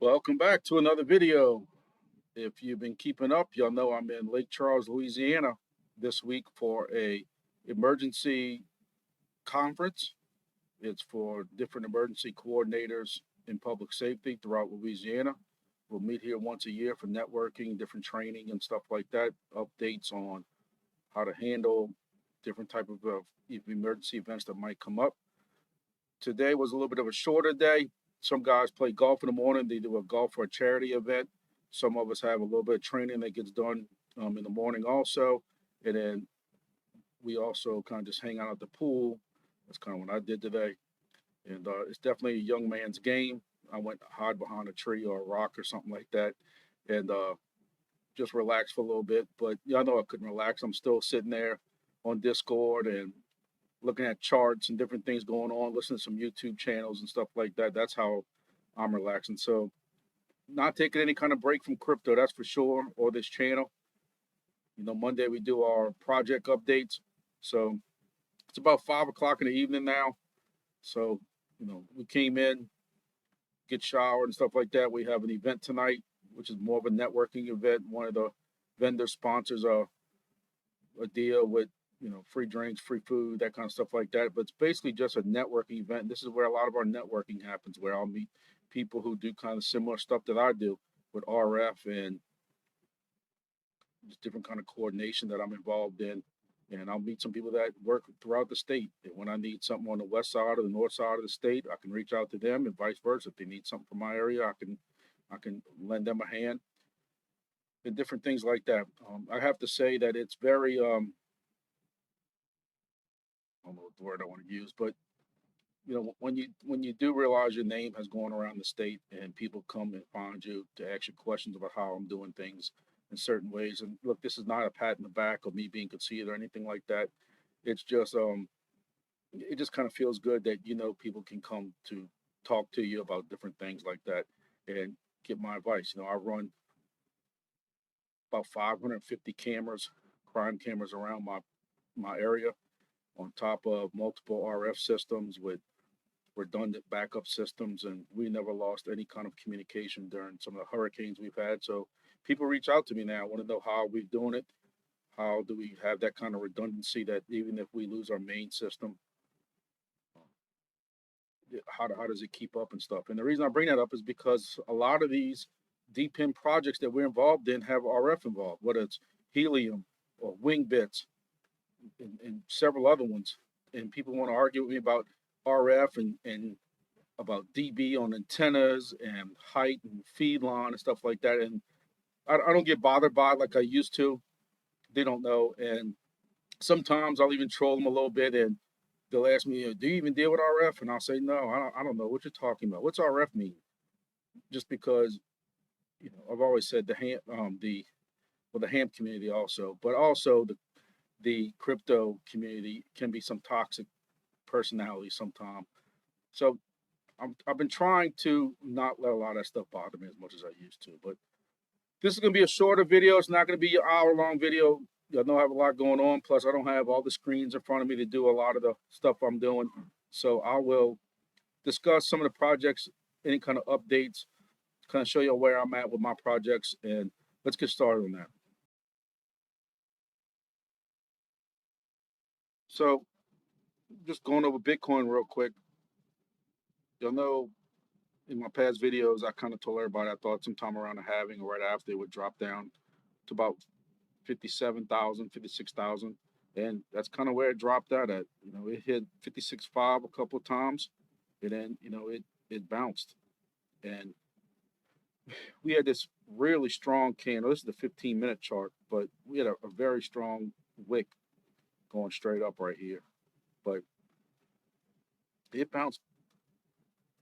Welcome back to another video. If you've been keeping up, y'all know I'm in Lake Charles, Louisiana this week for a emergency conference. It's for different emergency coordinators in public safety throughout Louisiana. We'll meet here once a year for networking, different training and stuff like that, updates on how to handle different type of emergency events that might come up. Today was a little bit of a shorter day. Some guys play golf in the morning. They do a golf for a charity event. Some of us have a little bit of training that gets done in the morning also. And then we also kind of just hang out at the pool. That's kind of what I did today. And it's definitely a young man's game. I went to hide behind a tree or a rock or something like that and just relax for a little bit. But yeah, I know I couldn't relax. I'm still sitting there on Discord and looking at charts and different things going on, listening to some YouTube channels and stuff like that. That's how I'm relaxing. So not taking any kind of break from crypto, that's for sure, or this channel. You know, Monday we do our project updates. So it's about 5 o'clock in the evening now. So, you know, we came in, get showered and stuff like that. We have an event tonight, which is more of a networking event. One of the vendor sponsors a deal with free drinks, free food, that kind of stuff like that. But it's basically just a networking event. This is where a lot of our networking happens, where I'll meet people who do kind of similar stuff that I do with RF and just different kind of coordination that I'm involved in. And I'll meet some people that work throughout the state. And when I need something on the west side or the north side of the state, I can reach out to them, and vice versa. If they need something from my area, I can lend them a hand and different things like that. I have to say that it's very I don't know what the word I want to use, but when you do realize your name has gone around the state and people come and find you to ask you questions about how I'm doing things in certain ways. And look, this is not a pat in the back of me being conceited or anything like that. It's just it just kind of feels good that people can come to talk to you about different things like that and get my advice. I run about 550 cameras, crime cameras around my area, on top of multiple RF systems with redundant backup systems, and we never lost any kind of communication during some of the hurricanes we've had. So people reach out to me now, want to know how we're doing it. How do we have that kind of redundancy that even if we lose our main system, how does it keep up and stuff? And the reason I bring that up is because a lot of these DPIN projects that we're involved in have RF involved, whether it's Helium or WINGBITS and several other ones. And people want to argue with me about RF and about dB on antennas and height and feed line and stuff like that. And I don't get bothered by it like I used to. They don't know. And sometimes I'll even troll them a little bit, and they'll ask me, do you even deal with RF? And I'll say, no, I don't know what you're talking about. What's RF mean? Just because, I've always said the ham community also, but also the crypto community can be some toxic personality sometimes. So I've been trying to not let a lot of that stuff bother me as much as I used to. But this is going to be a shorter video. It's not going to be an hour-long video. I know I have a lot going on. Plus, I don't have all the screens in front of me to do a lot of the stuff I'm doing. So I will discuss some of the projects, any kind of updates, kind of show you where I'm at with my projects, and let's get started on that. So just going over Bitcoin real quick. You'll know in my past videos, I kind of told everybody I thought sometime around the halving or right after it would drop down to about 57,000, 56,000. And that's kind of where it dropped out at. It hit 56.5 a couple of times, and then, it bounced. And we had this really strong candle. This is the 15-minute chart, but we had a very strong wick going straight up right here. But it bounced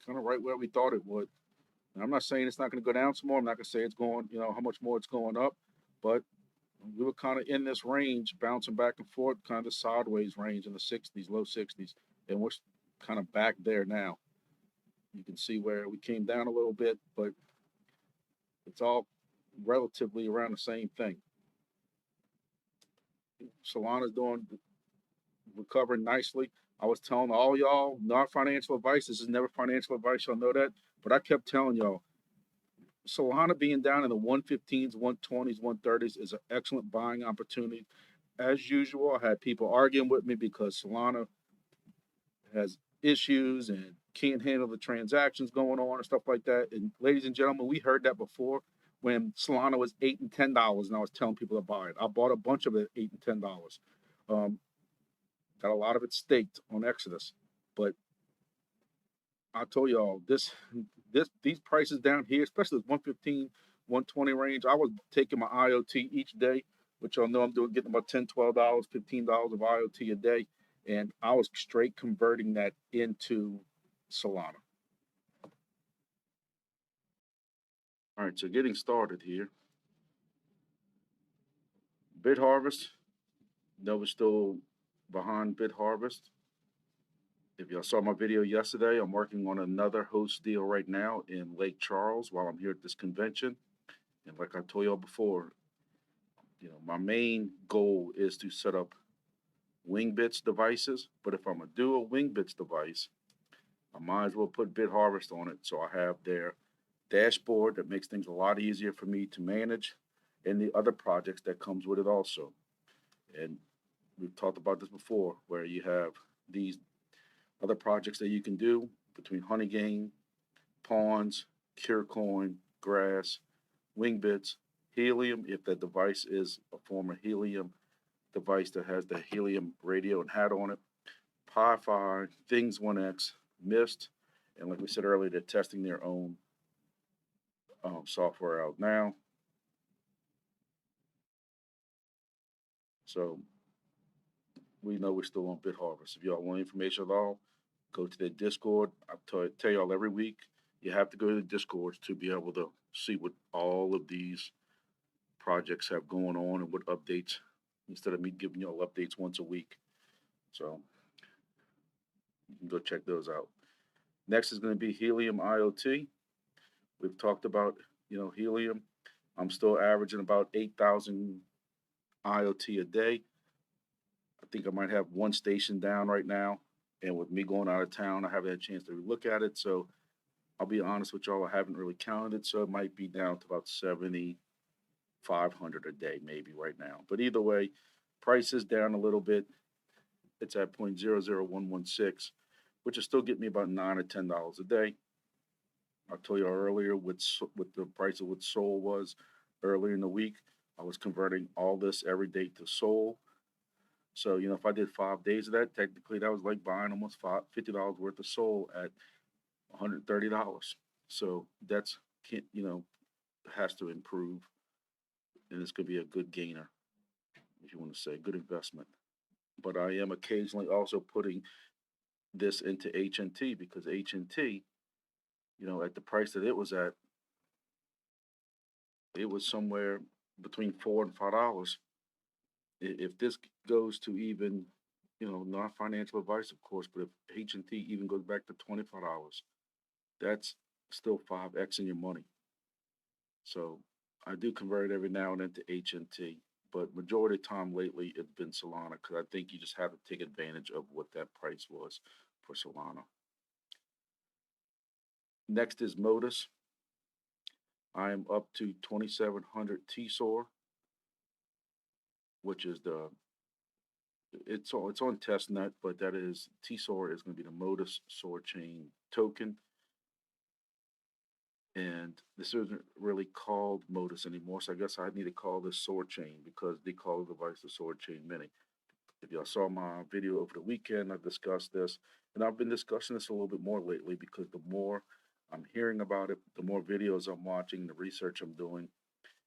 kind of right where we thought it would. And I'm not saying it's not going to go down some more. I'm not going to say it's going, how much more it's going up. But we were kind of in this range, bouncing back and forth, kind of the sideways range in the 60s, low 60s. And we're kind of back there now. You can see where we came down a little bit, but it's all relatively around the same thing. Solana's recovering nicely. I was telling all y'all, not financial advice. This is never financial advice. Y'all know that. But I kept telling y'all, Solana being down in the 115s, 120s, 130s is an excellent buying opportunity. As usual, I had people arguing with me because Solana has issues and can't handle the transactions going on and stuff like that. And ladies and gentlemen, we heard that before when Solana was $8 and $10, and I was telling people to buy it. I bought a bunch of it at $8 and $10. Got a lot of it staked on Exodus, but I told y'all these prices down here, especially this 115, 120 range. I was taking my IoT each day, which y'all know I'm doing, getting about $10, $12, $15 of IoT a day, and I was straight converting that into Solana. All right, so getting started here. BitHarvest, no, we're still behind BitHarvest. If y'all saw my video yesterday, I'm working on another host deal right now in Lake Charles while I'm here at this convention. And like I told y'all before, my main goal is to set up WINGBITS devices. But if I'm gonna do a WINGBITS device, I might as well put BitHarvest on it, so I have their dashboard that makes things a lot easier for me to manage, and the other projects that comes with it also. And we've talked about this before, where you have these other projects that you can do between Honey Game, Pawns, Curecoin, Grass, WINGBITS, Helium, if that device is a former Helium device that has the Helium radio and hat on it, Pi-Fi, Things 1X, Mist, and like we said earlier, they're testing their own software out now. So we know we're still on BitHarvest. If y'all want information at all, go to their Discord. I tell y'all every week, you have to go to the Discord to be able to see what all of these projects have going on and what updates, instead of me giving y'all updates once a week. So you can go check those out. Next is going to be Helium IoT. We've talked about, Helium. I'm still averaging about 8,000 IoT a day. I think I might have one station down right now. And with me going out of town, I haven't had a chance to look at it. So I'll be honest with y'all, I haven't really counted it. So it might be down to about 7,500 a day, maybe right now. But either way, price is down a little bit. It's at 0.00116, which is still getting me about $9 or $10 a day. I told you earlier what the price of what Sol was earlier in the week. I was converting all this every day to Sol. So, if I did 5 days of that, technically that was like buying almost $50 worth of Sol at $130. So that's, has to improve. And it's going to be a good gainer, if you want to say, good investment. But I am occasionally also putting this into HNT because HNT, at the price that it was at, it was somewhere between $4 and $5. If this goes to even, not financial advice, of course, but if HNT even goes back to $25, that's still 5x in your money. So I do convert it every now and then to HNT, but majority of the time lately it's been Solana because I think you just have to take advantage of what that price was for Solana. Next is Motus. I am up to 2,700 TSOR, which is it's on testnet, but that is TSOR is going to be the Motus Soarchain token. And this isn't really called Motus anymore, so I guess I need to call this Soarchain because they call the device the Soarchain Mini. If y'all saw my video over the weekend, I discussed this, and I've been discussing this a little bit more lately because the more I'm hearing about it, the more videos I'm watching, the research I'm doing,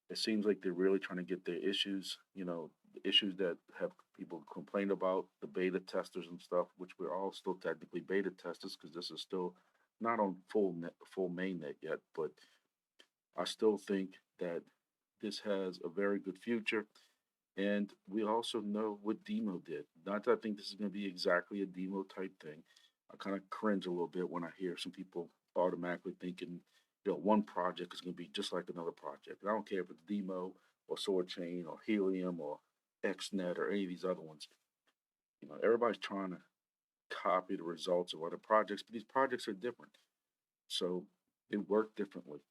it seems like they're really trying to get their issues, the issues that have people complained about, the beta testers and stuff, which we're all still technically beta testers because this is still not on full mainnet yet, but I still think that this has a very good future. And we also know what DIMO did. Not that I think this is going to be exactly a DIMO type thing. I kind of cringe a little bit when I hear some people automatically thinking, one project is going to be just like another project. And I don't care if it's DIMO or Soarchain or Helium or XNET or any of these other ones. Everybody's trying to copy the results of other projects, but these projects are different. So they work differently.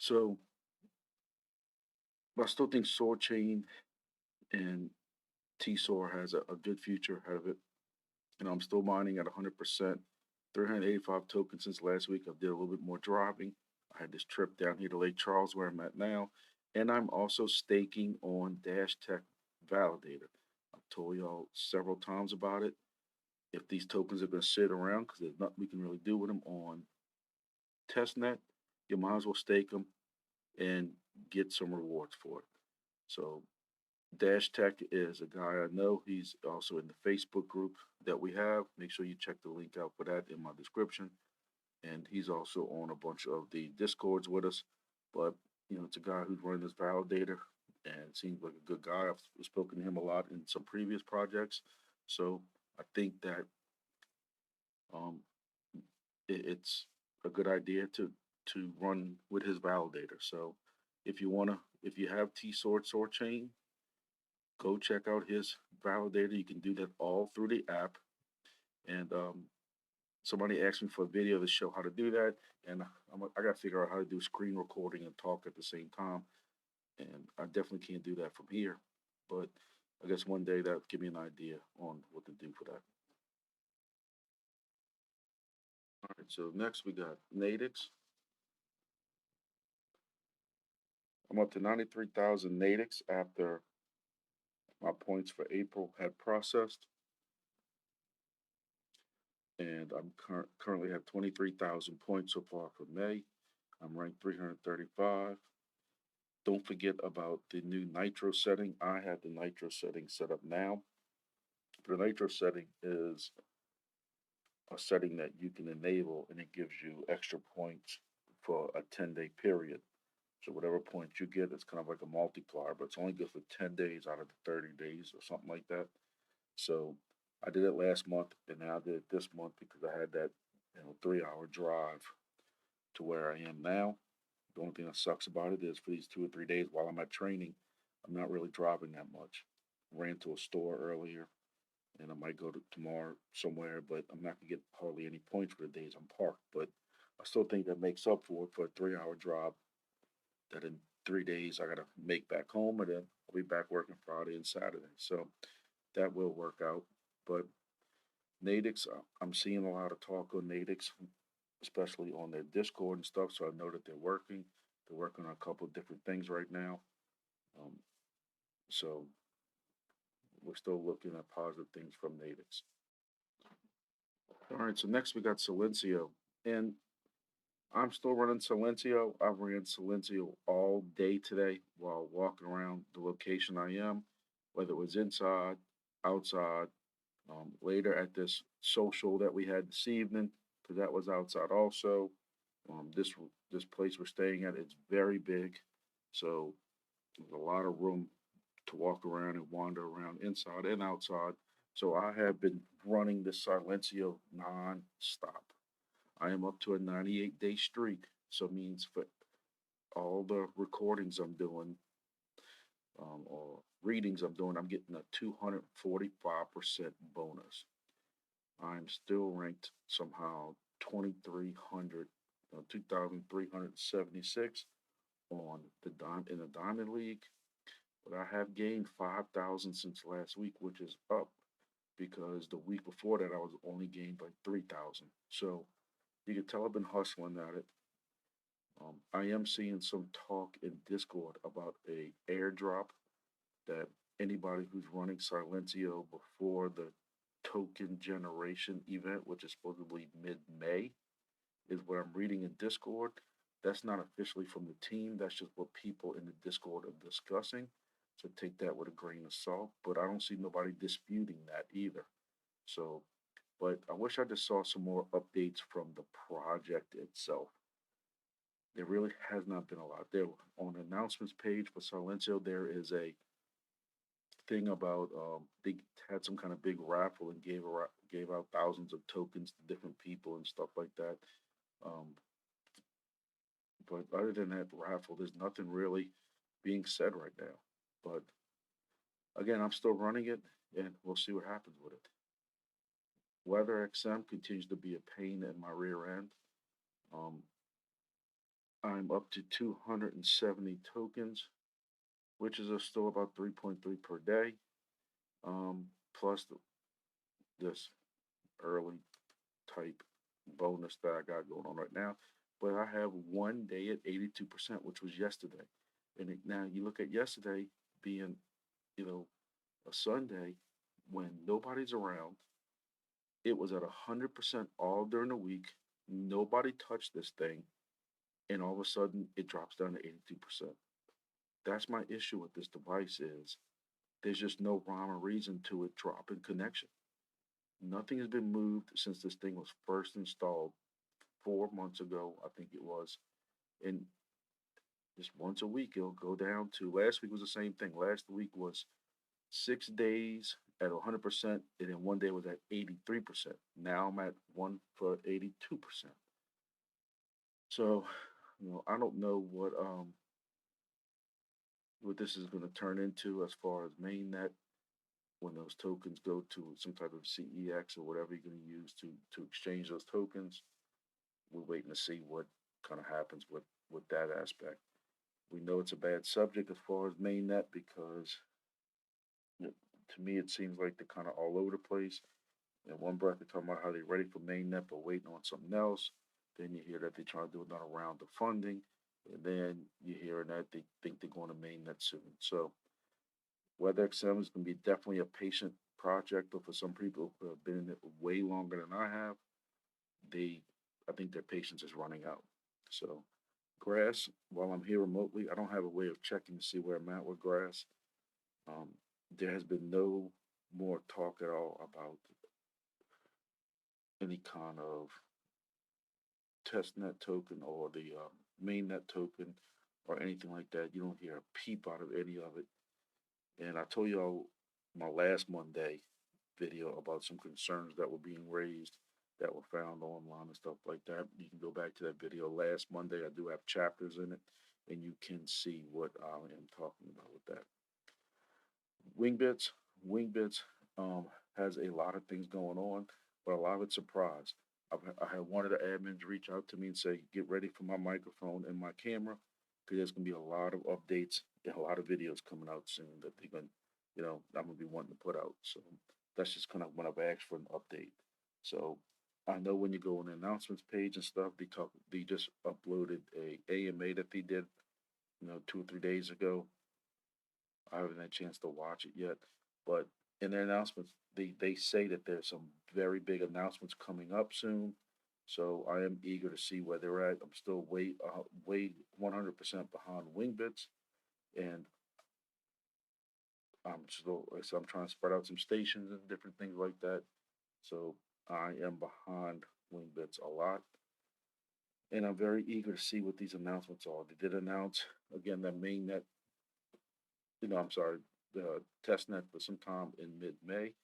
So I still think Soarchain and TSOAR has a good future ahead of it. And I'm still mining at 100%. 385 tokens since last week. I did a little bit more driving. I had this trip down here to Lake Charles where I'm at now. And I'm also staking on Dash Tech Validator. I've told y'all several times about it. If these tokens are going to sit around, because there's nothing we can really do with them on testnet, you might as well stake them and get some rewards for it. So Dash Tech is a guy I know. He's also in the Facebook group that we have. Make sure you check the link out for that in my description. And he's also on a bunch of the Discords with us. But, it's a guy who's running this validator and seems like a good guy. I've spoken to him a lot in some previous projects. So I think that um, it's a good idea to run with his validator. So if you have T-Sword Chain, go check out his validator. You can do that all through the app. And somebody asked me for a video to show how to do that, and I got to figure out how to do screen recording and talk at the same time. And I definitely can't do that from here, but I guess one day that'll give me an idea on what to do for that. All right, so next we got NATIX. I'm up to 93,000 NATIX after my points for April had processed, and I'm currently have 23,000 points so far for May. I'm ranked 335. Don't forget about the new nitro setting. I have the nitro setting set up now. The nitro setting is a setting that you can enable, and it gives you extra points for a 10-day period. So whatever points you get, it's kind of like a multiplier, but it's only good for 10 days out of the 30 days or something like that. So I did it last month, and now I did it this month because I had that 3-hour drive to where I am now. The only thing that sucks about it is for these 2 or 3 days while I'm at training, I'm not really driving that much. Ran to a store earlier, and I might go to tomorrow somewhere, but I'm not gonna get hardly any points for the days I'm parked. But I still think that makes up for it for a 3-hour drive. That in 3 days I gotta make back home, and then I'll be back working Friday and Saturday. So that will work out. But NATIX, I'm seeing a lot of talk on NATIX, especially on their Discord and stuff. So I know that they're working. They're working on a couple of different things right now. Um, so we're still looking at positive things from NATIX. All right, so next we got Silencio. And I'm still running Silencio. I've ran Silencio all day today while walking around the location I am, whether it was inside, outside, later at this social that we had this evening, because that was outside also. This place we're staying at, it's very big, so there's a lot of room to walk around and wander around inside and outside. So I have been running the Silencio non-stop. I am up to a 98-day streak, so it means for all the recordings I'm doing or readings I'm doing, I'm getting a 245% bonus. I'm still ranked somehow 2,300, 2,376 on in the Diamond League, but I have gained 5,000 since last week, which is up because the week before that I was only gained by 3,000. So you can tell I've been hustling at it. I am seeing some talk in Discord about a airdrop that anybody who's running Silencio before the token generation event, which is supposedly mid-May, is what I'm reading in Discord. That's not officially from the team. That's just what people in the Discord are discussing. So take that with a grain of salt. But I don't see nobody disputing that either. So, but I wish I just saw some more updates from the project itself. There really has not been a lot. There on the announcements page for Silencio, there is a thing about they had some kind of big raffle and gave out thousands of tokens to different people and stuff like that. Um, but other than that raffle, there's nothing really being said right now. But again, I'm still running it, and we'll see what happens with it. Weather XM continues to be a pain in my rear end. Um, I'm up to 270 tokens, which is still about 3.3 per day, plus this early type bonus that I got going on right now. But I have one day at 82%, which was yesterday. And now you look at yesterday being, you know, a Sunday when nobody's around. It was at 100% all during the week. Nobody touched this thing, and all of a sudden it drops down to 82%. That's my issue with this device is there's just no rhyme or reason to it dropping connection. Nothing has been moved since this thing was first installed 4 months ago, I think it was. And just once a week, it'll go down to last week was the same thing. Last week was 6 days at 100%, and then one day was at 83%. Now I'm at one for 82%. So, I don't know what this is going to turn into as far as mainnet when those tokens go to some type of CEX or whatever you're going to use to exchange those tokens. We're waiting to see what kind of happens with that aspect. We know it's a bad subject as far as mainnet because to me it seems like they're kind of all over the place. In one breath, they're talking about how they're ready for mainnet but waiting on something else. Then you hear that they're trying to do another round of funding, and then you hear that they think they're going to mainnet soon. So WeatherXM is going to be definitely a patient project, but for some people who have been in it way longer than I have, I think their patience is running out. So grass, while I'm here remotely, I don't have a way of checking to see where I'm at with grass. Um, there has been no more talk at all about any kind of testnet token or the mainnet token or anything like that. You don't hear a peep out of any of it. And I told y'all my last Monday video about some concerns that were being raised that were found online and stuff like that. You can go back to that video last Monday. I do have chapters in it, and you can see what I am talking about with that. WINGBITS has a lot of things going on, but a lot of it's surprise. I had one of the admins reach out to me and say, "Get ready for my microphone and my camera, because there's gonna be a lot of updates and a lot of videos coming out soon that they're gonna, I'm gonna be wanting to put out." So that's just kind of when I've asked for an update. So I know when you go on the announcements page and stuff, they just uploaded a AMA that they did, 2 or 3 days ago. I haven't had a chance to watch it yet, but in their announcements, they say that there's some very big announcements coming up soon. So I am eager to see where they're at. I'm still way 100% behind WINGBITS, and I'm trying to spread out some stations and different things like that. So I am behind WINGBITS a lot, and I'm very eager to see what these announcements are. They did announce again that mainnet, I'm sorry, the testnet for sometime in mid-May,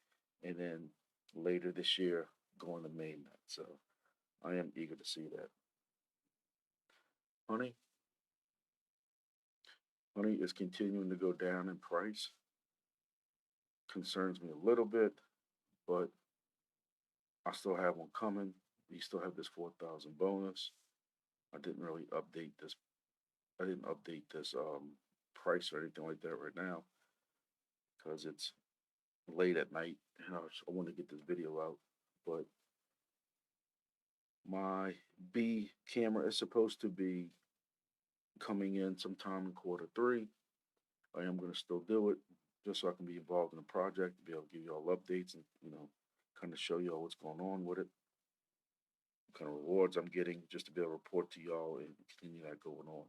and then later this year going to mainnet. So I am eager to see that. Honey, honey is continuing to go down in price. Concerns me a little bit, but I still have one coming. We still have this 4,000 bonus. I didn't really update this. I didn't update this price or anything like that right now because it's late at night and I want to get this video out. But my B camera is supposed to be coming in sometime in quarter 3. I am going to still do it just so I can be involved in the project, be able to give you all updates and, kind of show you all what's going on with it, what kind of rewards I'm getting, just to be able to report to y'all and continue that going on.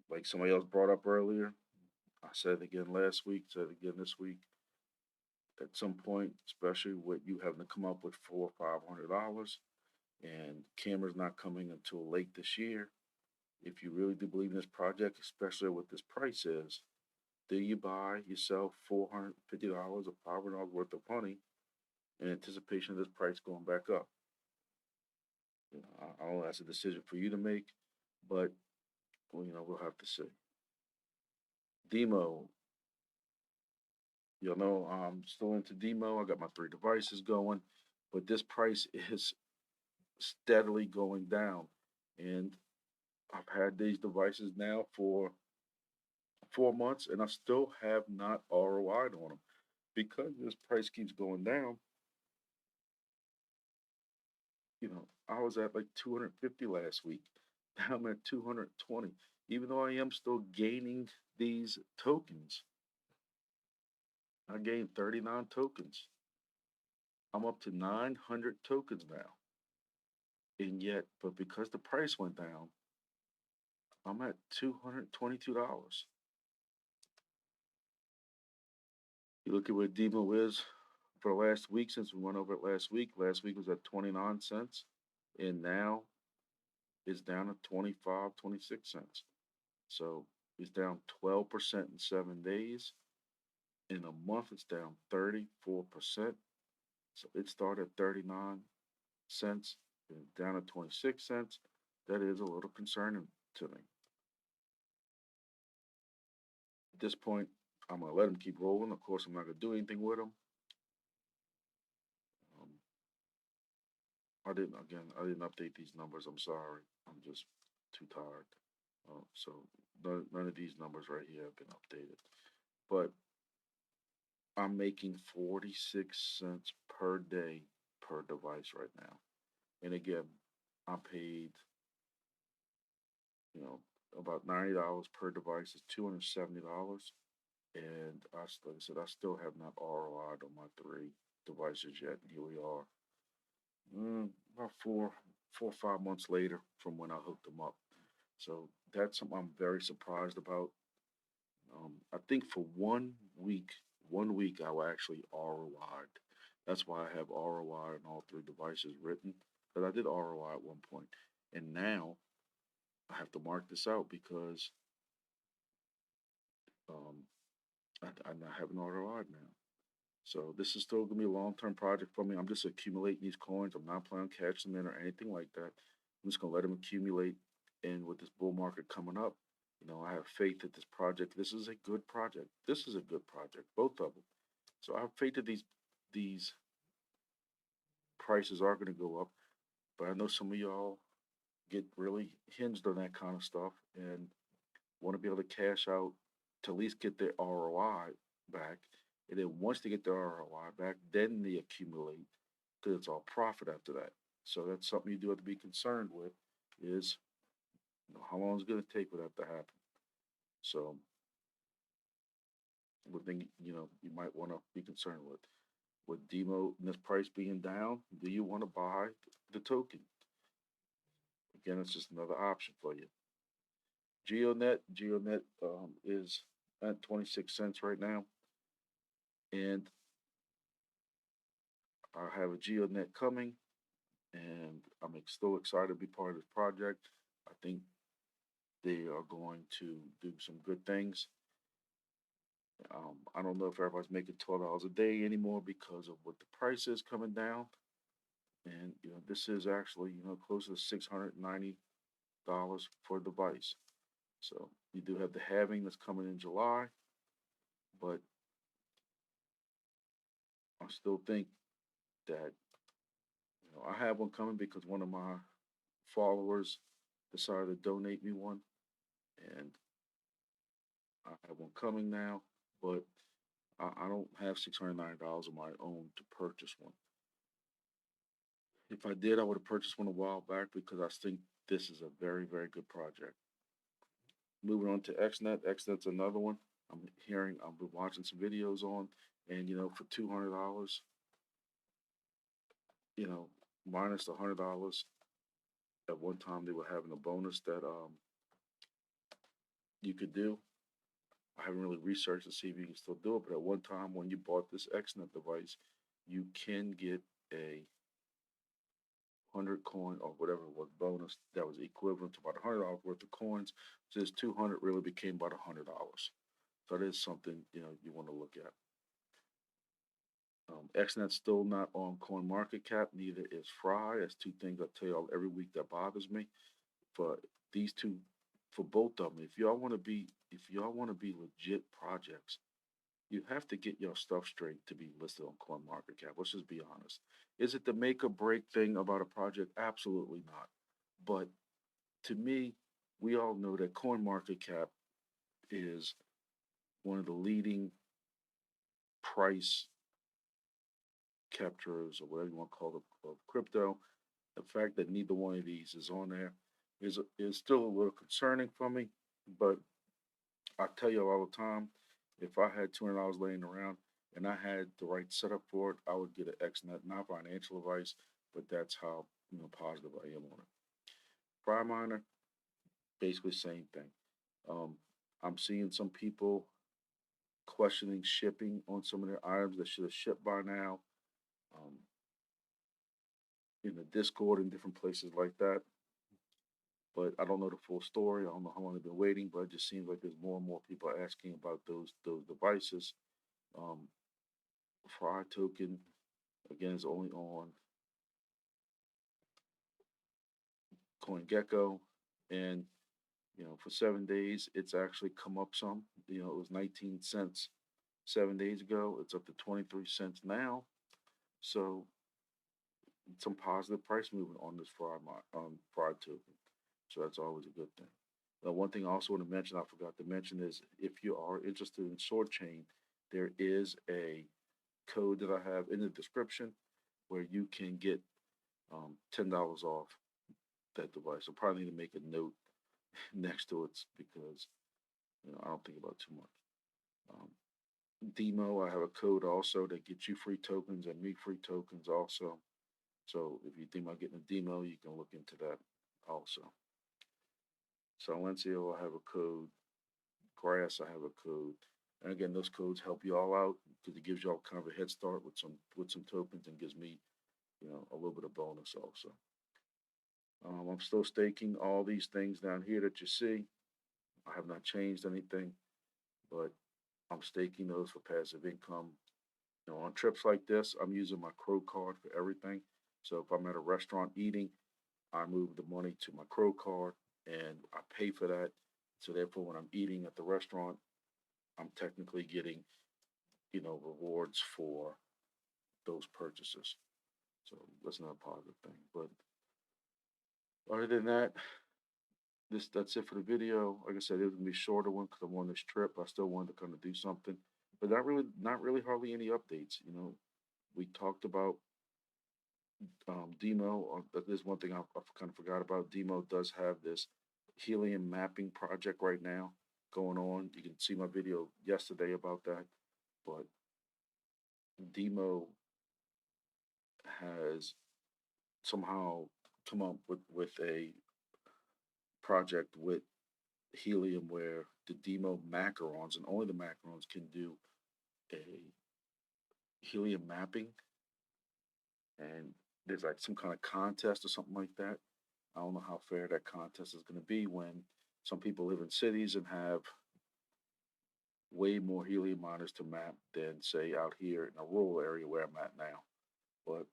Like somebody else brought up earlier, I said it again last week, said it again this week. At some point, especially with you having to come up with $400 or $500, and cameras not coming until late this year, if you really do believe in this project, especially what this price is, do you buy yourself $450 or $500 worth of honey in anticipation of this price going back up? I don't know, that's a decision for you to make, but we'll have to see. DIMO, I'm still into DIMO. I got my 3 devices going, but this price is steadily going down. And I've had these devices now for 4 months, and I still have not ROI'd on them because this price keeps going down. I was at like 250 last week. Now I'm at 220. Even though I am still gaining these tokens, I gained 39 tokens. I'm up to 900 tokens now. And yet, but because the price went down, I'm at $222. You look at where DIMO is for the last week since we went over it last week. Last week was at 29 cents, and now it's down to 25, 26 cents. So it's down 12% in 7 days. In a month, it's down 34%. So it started at 39 cents and down to 26 cents. That is a little concerning to me. At this point, I'm going to let them keep rolling. Of course, I'm not going to do anything with them. I didn't update these numbers. I'm sorry. I'm just too tired. So none of these numbers right here have been updated. But I'm making 46 cents per day per device right now. And again, I paid, about $90 per device is $270. And like I said, I still have not ROI'd on my 3 devices yet. And here we are, about 4 or 5 months later from when I hooked them up. So that's something I'm very surprised about. I think for 1 week, I will actually ROI'd. That's why I have ROI on all 3 devices written, because I did ROI at one point. And now I have to mark this out because um, I not have an ROI now. So this is still gonna be a long-term project for me. I'm just accumulating these coins. I'm not planning on cashing them in or anything like that. I'm just gonna let them accumulate. And with this bull market coming up, I have faith that this is a good project. This is a good project, both of them. So I have faith that these prices are gonna go up. But I know some of y'all get really hinged on that kind of stuff and want to be able to cash out to at least get their ROI back. And then once they get their ROI back, then they accumulate because it's all profit after that. So that's something you do have to be concerned with is, how long is it going to take for that to happen? So one thing, you might want to be concerned with DIMO and this price being down, do you want to buy the token? Again, it's just another option for you. GeoDNet is at 26 cents right now. And I have a GeoDNet coming, and I'm still excited to be part of this project. I think they are going to do some good things. I don't know if everybody's making $12 a day anymore because of what the price is coming down. And this is actually close to $690 for a device. So you do have the halving that's coming in July, but I still think that I have one coming because one of my followers decided to donate me one, and I have one coming now, but I don't have $690 of my own to purchase one. If I did, I would have purchased one a while back because I think this is a very, very good project. Moving on to XNET. XNET's another one. I've been watching some videos on, and for $200, minus the $100. At one time, they were having a bonus that you could do. I haven't really researched to see if you can still do it, but at one time when you bought this XNET device, you can get a 100 coin or whatever it was bonus that was equivalent to about $100 worth of coins. So this 200 really became about $100. So that is something you want to look at. XNet's still not on CoinMarketCap, neither is Fry. That's 2 things I tell y'all every week that bothers me. For these 2, for both of them, if y'all want to be legit projects, you have to get your stuff straight to be listed on CoinMarketCap. Let's just be honest. Is it the make or break thing about a project? Absolutely not. But to me, we all know that CoinMarketCap is one of the leading price captures, or whatever you want to call it, of crypto. The fact that neither one of these is on there is still a little concerning for me. But I tell you all the time, if I had $200 laying around and I had the right setup for it, I would get an XNET. Not financial advice, but that's how positive I am on it. Prime miner, basically same thing. Um, I'm seeing some people questioning shipping on some of their items that should have shipped by now. Um, in the Discord and different places like that. But I don't know the full story. I don't know how long they've been waiting, but it just seems like there's more and more people asking about those devices. Um, Fry token again is only on CoinGecko, and for 7 days it's actually come up some. It was 19 cents 7 days ago. It's up to 23 cents now. So some positive price movement on this Fry token. So that's always a good thing. Now, one thing I also want to mention, I forgot to mention, is if you are interested in Soarchain, there is a code that I have in the description where you can get $10 off that device. I probably need to make a note next to it because I don't think about too much. DIMO, I have a code also that gets you free tokens and me free tokens also. So if you think about getting a DIMO, you can look into that also. Silencio, I have a code. Grass, I have a code. And again, those codes help you all out because it gives you all kind of a head start with some tokens and gives me, a little bit of bonus also. I'm still staking all these things down here that you see. I have not changed anything, but I'm staking those for passive income. On trips like this, I'm using my Crow card for everything. So if I'm at a restaurant eating, I move the money to my Crow card and I pay for that. So therefore, when I'm eating at the restaurant, I'm technically getting, rewards for those purchases. So that's not a positive thing. But other than that, that's it for the video. Like I said, it was gonna be a shorter one because I'm on this trip. I still wanted to kind of do something, but not really hardly any updates. We talked about DIMO. There's one thing I kind of forgot about. DIMO does have this helium mapping project right now going on. You can see my video yesterday about that, but DIMO has somehow come up with a project with Helium where the DIMO macarons and only the macarons can do a Helium mapping, and there's like some kind of contest or something like that. I don't know how fair that contest is going to be when some people live in cities and have way more helium miners to map than say out here in a rural area where I'm at now. But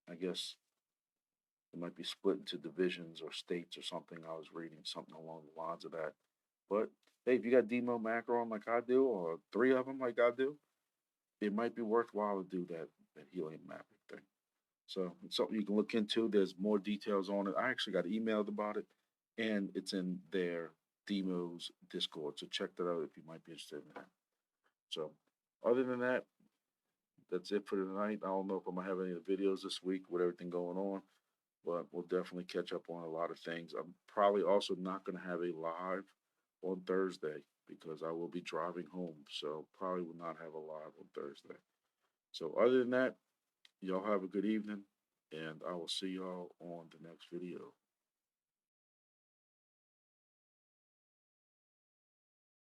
I guess it might be split into divisions or states or something. I was reading something along the lines of that. But hey, if you got DIMO Macron like I do, or three of them like I do, it might be worthwhile to do that helium mapping thing. So it's something you can look into. There's more details on it. I actually got emailed about it, and it's in their DIMO's Discord. So check that out if you might be interested in that. So other than that, that's it for tonight. I don't know if I'm gonna have any of the videos this week with everything going on, but we'll definitely catch up on a lot of things. I'm probably also not going to have a live on Thursday because I will be driving home. So probably will not have a live on Thursday. So other than that, y'all have a good evening and I will see y'all on the next video.